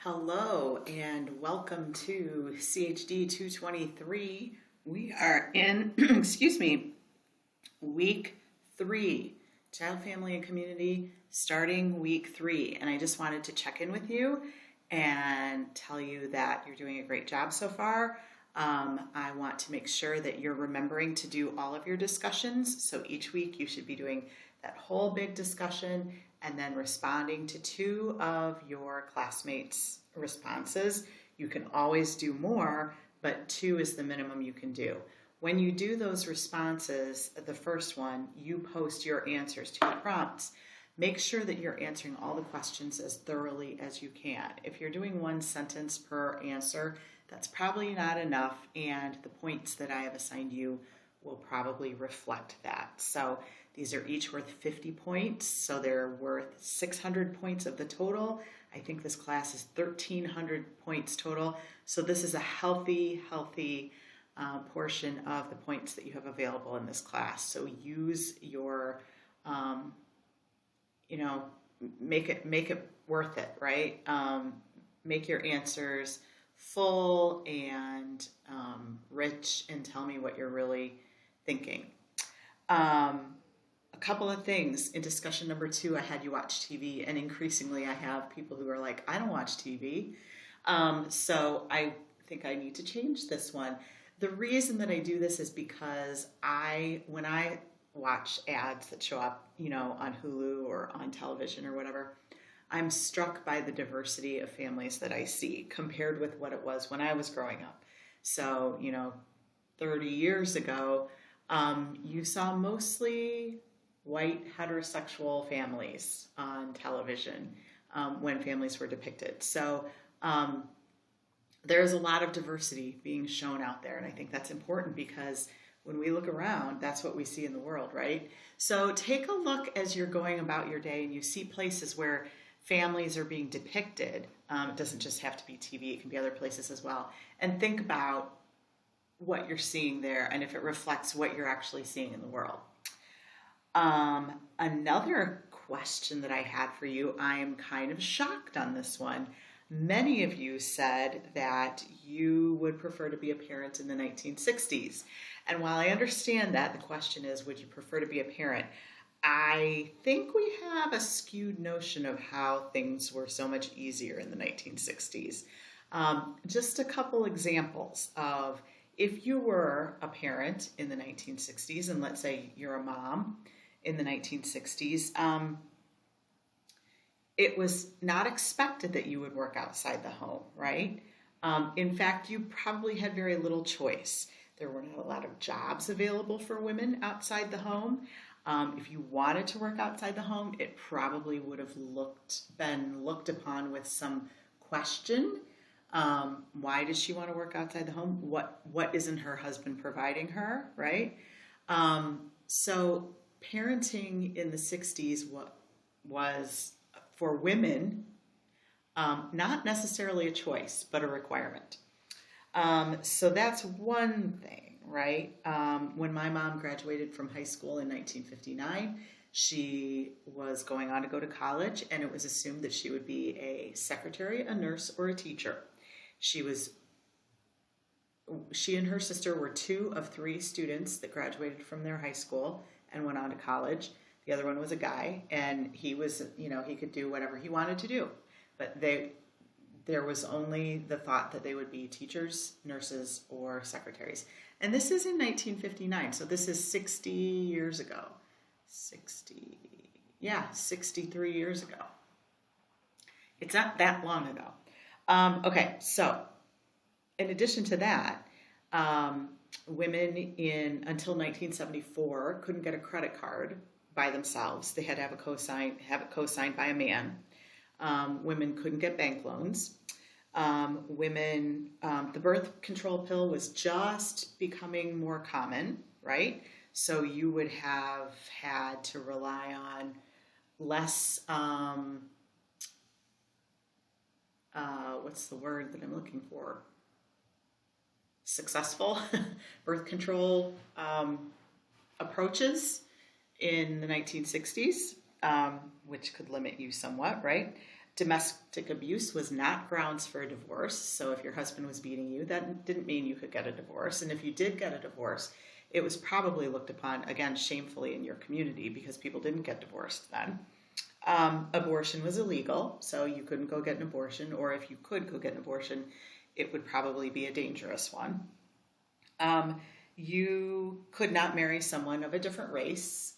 Hello and welcome to CHD 223. We are in, excuse me, week 3, Child, Family, and Community, starting week 3. And I just wanted to check in with you and tell you that you're doing a great job so far. I want to make sure that you're remembering to do all of your discussions. So each week you should be doing that whole big discussion and then responding to 2 of your classmates' responses. You can always do more, but 2 is the minimum you can do. When you do those responses, the first one, you post your answers to your prompts. Make sure that you're answering all the questions as thoroughly as you can. If you're doing 1 sentence per answer, that's probably not enough, and the points that I have assigned you will probably reflect that. So these are each worth 50 points, so they're worth 600 points of the total. I think this class is 1,300 points total. So this is a healthy portion of the points that you have available in this class. So use your, make it worth it, right? Make your answers full and rich, and tell me what you're really thinking. A couple of things. In discussion number 2, I had you watch TV, and increasingly I have people who are like, I don't watch TV. So I think I need to change this one. The reason that I do this is because when I watch ads that show up, on Hulu or on television or whatever, I'm struck by the diversity of families that I see compared with what it was when I was growing up. So, 30 years ago, you saw mostly white heterosexual families on television when families were depicted. So there's a lot of diversity being shown out there, and I think that's important because when we look around, that's what we see in the world, right? So take a look as you're going about your day and you see places where families are being depicted. It doesn't just have to be TV, it can be other places as well. And think about what you're seeing there and if it reflects what you're actually seeing in the world. Another question that I had for you, I am kind of shocked on this one. Many of you said that you would prefer to be a parent in the 1960s. And while I understand that, the question is, would you prefer to be a parent? I think we have a skewed notion of how things were so much easier in the 1960s. Just a couple examples of if you were a parent in the 1960s, and let's say you're a mom in the 1960s, it was not expected that you would work outside the home, right? In fact, you probably had very little choice. There were not a lot of jobs available for women outside the home. If you wanted to work outside the home, it probably would have been looked upon with some question. Why does she want to work outside the home? What isn't her husband providing her, right? So parenting in the 60s was for women not necessarily a choice, but a requirement. So that's one thing, right? When my mom graduated from high school in 1959, she was going on to go to college, and it was assumed that she would be a secretary, a nurse, or a teacher. She and her sister were 2 of 3 students that graduated from their high school and went on to college. The other one was a guy, and he was, he could do whatever he wanted to do. But there was only the thought that they would be teachers, nurses, or secretaries. And this is in 1959, so this is 60 years ago. 63 years ago. It's not that long ago. Okay, so in addition to that, women until 1974 couldn't get a credit card by themselves. They had to have it co-signed by a man. Women couldn't get bank loans. The birth control pill was just becoming more common, right? So you would have had to rely on less, what's the word that I'm looking for? Successful birth control approaches in the 1960s, which could limit you somewhat, right? Domestic abuse was not grounds for a divorce. So if your husband was beating you, that didn't mean you could get a divorce. And if you did get a divorce, it was probably looked upon, again, shamefully in your community because people didn't get divorced then. Abortion was illegal, so you couldn't go get an abortion, or if you could go get an abortion, it would probably be a dangerous one. You could not marry someone of a different race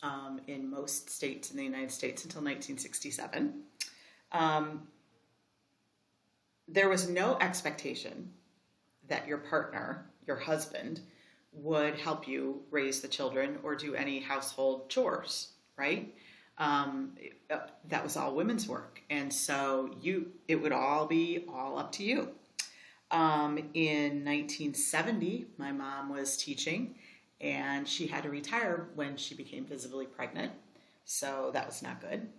in most states in the United States until 1967. There was no expectation that your partner, your husband, would help you raise the children or do any household chores, right? That was all women's work. And so it would all be all up to you. In 1970, my mom was teaching and she had to retire when she became visibly pregnant. So that was not good.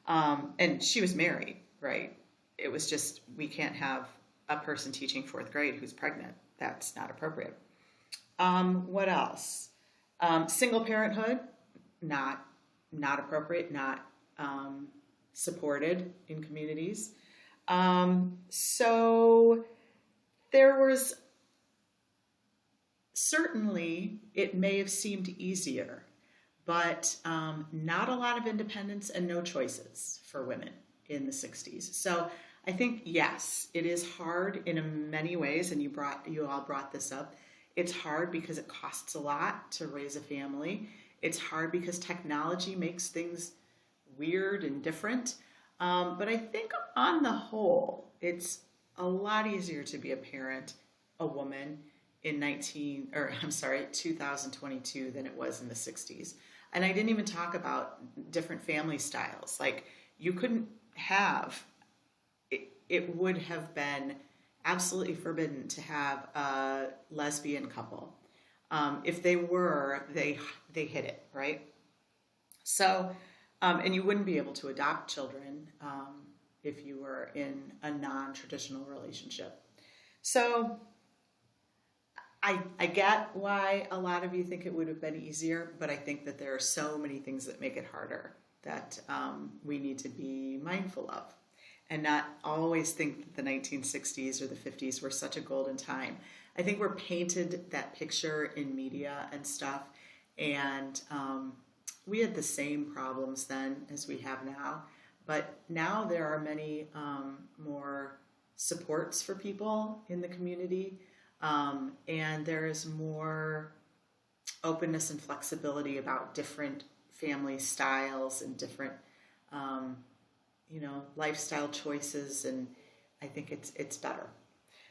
And she was married, right? It was just, we can't have a person teaching fourth grade who's pregnant. That's not appropriate. What else? Single parenthood, not appropriate, not supported in communities. So there was, certainly it may have seemed easier, but not a lot of independence and no choices for women in the 60s. So I think, yes, it is hard in many ways, and you all brought this up. It's hard because it costs a lot to raise a family. It's hard because technology makes things weird and different. But I think on the whole, it's a lot easier to be a parent, a woman, in 2022 than it was in the 60s. And I didn't even talk about different family styles. Like, you couldn't have, it would have been absolutely forbidden to have a lesbian couple. If they were, they hid it, right? So, and you wouldn't be able to adopt children if you were in a non-traditional relationship. So I get why a lot of you think it would have been easier, but I think that there are so many things that make it harder that we need to be mindful of and not always think that the 1960s or the 50s were such a golden time. I think we're painted that picture in media and stuff, and we had the same problems then as we have now, but now there are many more supports for people in the community, and there is more openness and flexibility about different family styles and different lifestyle choices, and I think it's better.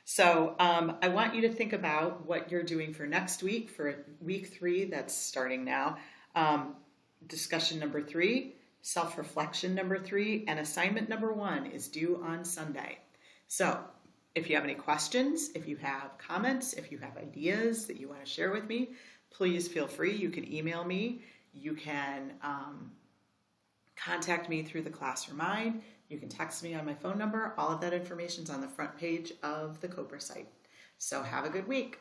So I want you to think about what you're doing for next week, for week 3 that's starting now. Discussion number 3, self-reflection number 3, and assignment number 1 is due on Sunday. So if you have any questions, if you have comments, if you have ideas that you want to share with me, please feel free. You can email me. You can contact me through the Class Remind. You can text me on my phone number. All of that information is on the front page of the Cobra site. So have a good week.